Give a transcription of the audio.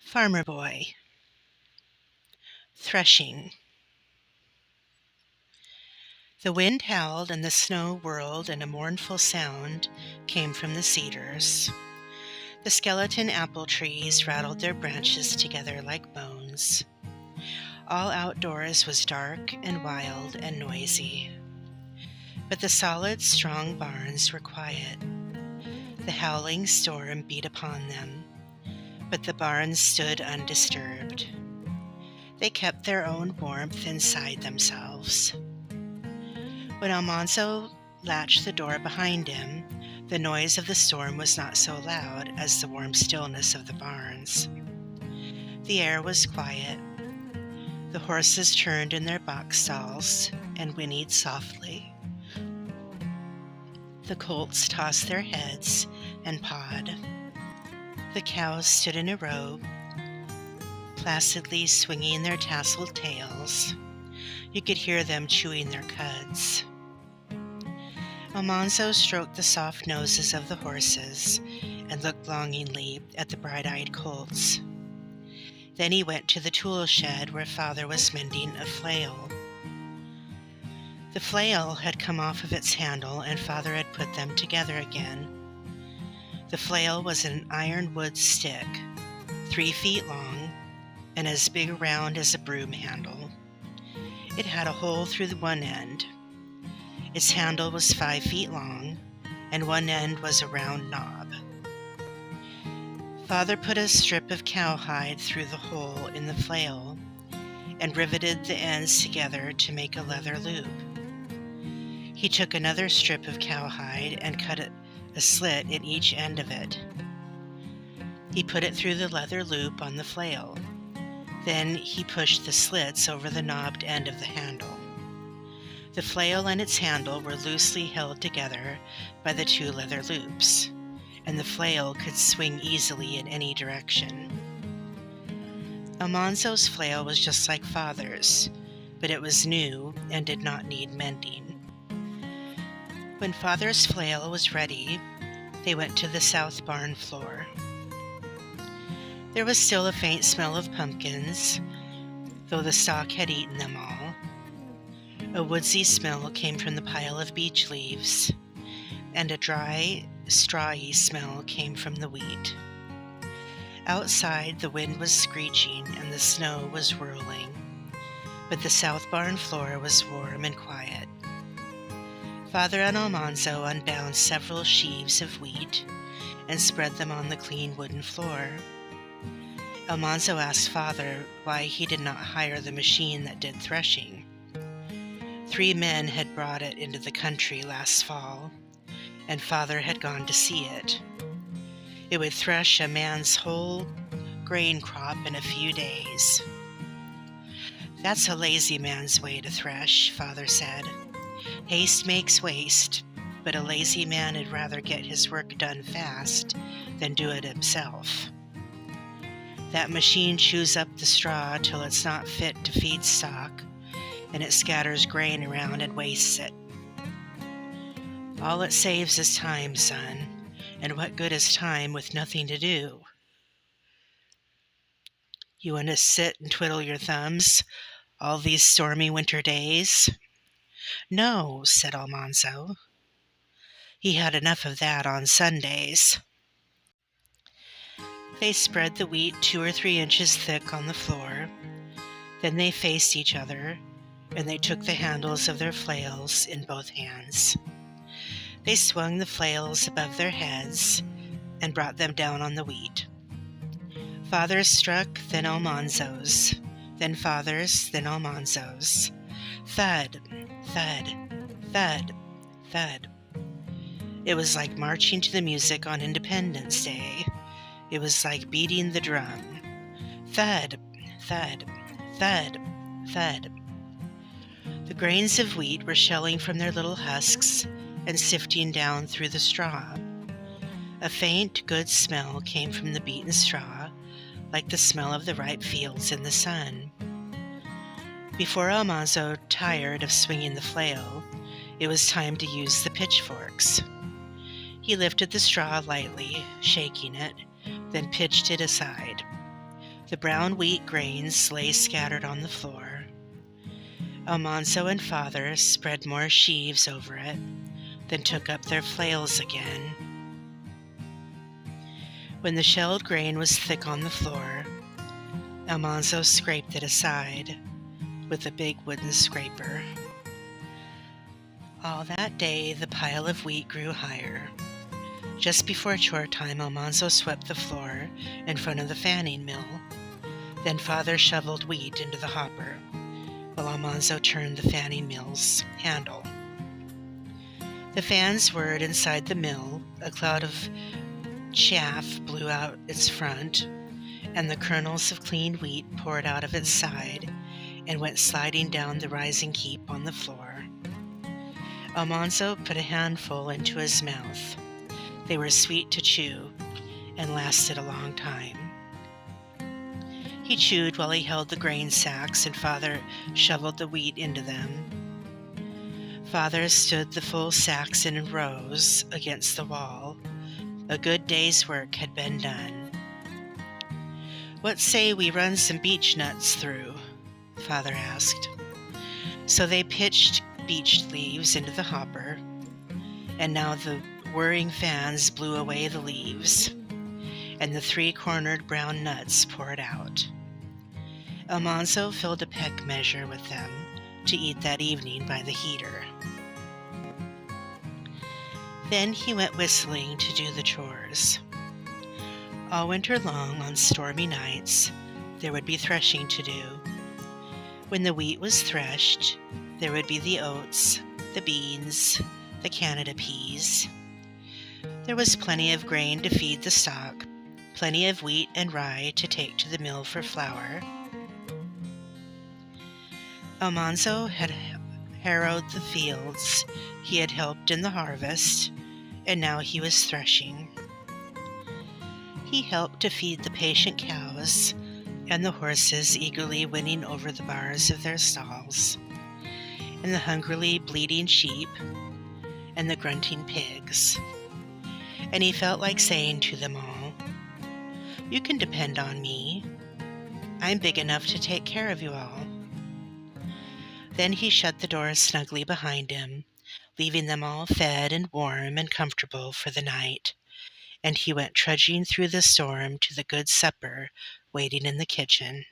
Farmer Boy. Threshing. The wind howled and the snow whirled, and a mournful sound came from the cedars. The skeleton apple trees rattled their branches together like bones. All outdoors was dark and wild and noisy. But the solid, strong barns were quiet. The howling storm beat upon them, but the barns stood undisturbed. They kept their own warmth inside themselves. When Almanzo latched the door behind him, the noise of the storm was not so loud as the warm stillness of the barns. The air was quiet. The horses turned in their box stalls and whinnied softly. The colts tossed their heads and pawed. The cows stood in a row, placidly swinging their tasseled tails. You could hear them chewing their cuds. Almanzo stroked the soft noses of the horses and looked longingly at the bright-eyed colts. Then he went to the tool shed where Father was mending a flail. The flail had come off of its handle, and Father had put them together again. The flail was an ironwood stick, 3 feet long, and as big around as a broom handle. It had a hole through one end. Its handle was 5 feet long, and one end was a round knob. Father put a strip of cowhide through the hole in the flail and riveted the ends together to make a leather loop. He took another strip of cowhide and cut a slit in each end of it. He put it through the leather loop on the flail. Then he pushed the slits over the knobbed end of the handle. The flail and its handle were loosely held together by the 2 leather loops, and the flail could swing easily in any direction. Almanzo's flail was just like Father's, but it was new and did not need mending. When Father's flail was ready, they went to the south barn floor. There was still a faint smell of pumpkins, though the stock had eaten them all. A woodsy smell came from the pile of beech leaves, and a dry, strawy smell came from the wheat. Outside, the wind was screeching and the snow was whirling, but the south barn floor was warm and quiet. Father and Almanzo unbound several sheaves of wheat and spread them on the clean wooden floor. Almanzo asked Father why he did not hire the machine that did threshing. 3 men had brought it into the country last fall, and Father had gone to see it. It would thresh a man's whole grain crop in a few days. "That's a lazy man's way to thresh," Father said. "Haste makes waste, but a lazy man would rather get his work done fast than do it himself. That machine chews up the straw till it's not fit to feed stock, and it scatters grain around and wastes it. All it saves is time, son, and what good is time with nothing to do? You want to sit and twiddle your thumbs all these stormy winter days?" "No," said Almanzo. He had enough of that on Sundays. They spread the wheat 2 or 3 inches thick on the floor. Then they faced each other, and they took the handles of their flails in both hands. They swung the flails above their heads and brought them down on the wheat. Father's struck, then Almanzo's, then Father's, then Almanzo's. Thud, thud, thud, thud. It was like marching to the music on Independence Day. It was like beating the drum. Thud, thud, thud, thud. The grains of wheat were shelling from their little husks and sifting down through the straw. A faint, good smell came from the beaten straw, like the smell of the ripe fields in the sun. Before Almanzo tired of swinging the flail, it was time to use the pitchforks. He lifted the straw lightly, shaking it, then pitched it aside. The brown wheat grains lay scattered on the floor. Almanzo and father spread more sheaves over it, then took up their flails again. When the shelled grain was thick on the floor, Almanzo scraped it aside with a big wooden scraper. All that day the pile of wheat grew higher. Just before chore time, Almanzo swept the floor in front of the fanning mill. Then father shoveled wheat into the hopper, while Almanzo turned the fanning mill's handle. The fans whirred inside the mill, a cloud of chaff blew out its front, and the kernels of clean wheat poured out of its side and went sliding down the rising heap on the floor. Almanzo put a handful into his mouth. They were sweet to chew and lasted a long time. He chewed while he held the grain sacks, and father shoveled the wheat into them. Father stood the full sacks in rows against the wall. A good day's work had been done. "What say we run some beech nuts through?" father asked. So they pitched beech leaves into the hopper, and now the whirring fans blew away the leaves, and the three-cornered brown nuts poured out. Almanzo filled a peck measure with them to eat that evening by the heater. Then he went whistling to do the chores. All winter long, on stormy nights, there would be threshing to do. When the wheat was threshed, there would be the oats, the beans, the Canada peas. There was plenty of grain to feed the stock, plenty of wheat and rye to take to the mill for flour. Almanzo had harrowed the fields, he had helped in the harvest, and now he was threshing. He helped to feed the patient cows and the horses eagerly winning over the bars of their stalls, and the hungrily bleating sheep and the grunting pigs. And he felt like saying to them all, "You can depend on me. I'm big enough to take care of you all." Then he shut the door snugly behind him, leaving them all fed and warm and comfortable for the night, and he went trudging through the storm to the good supper waiting in the kitchen.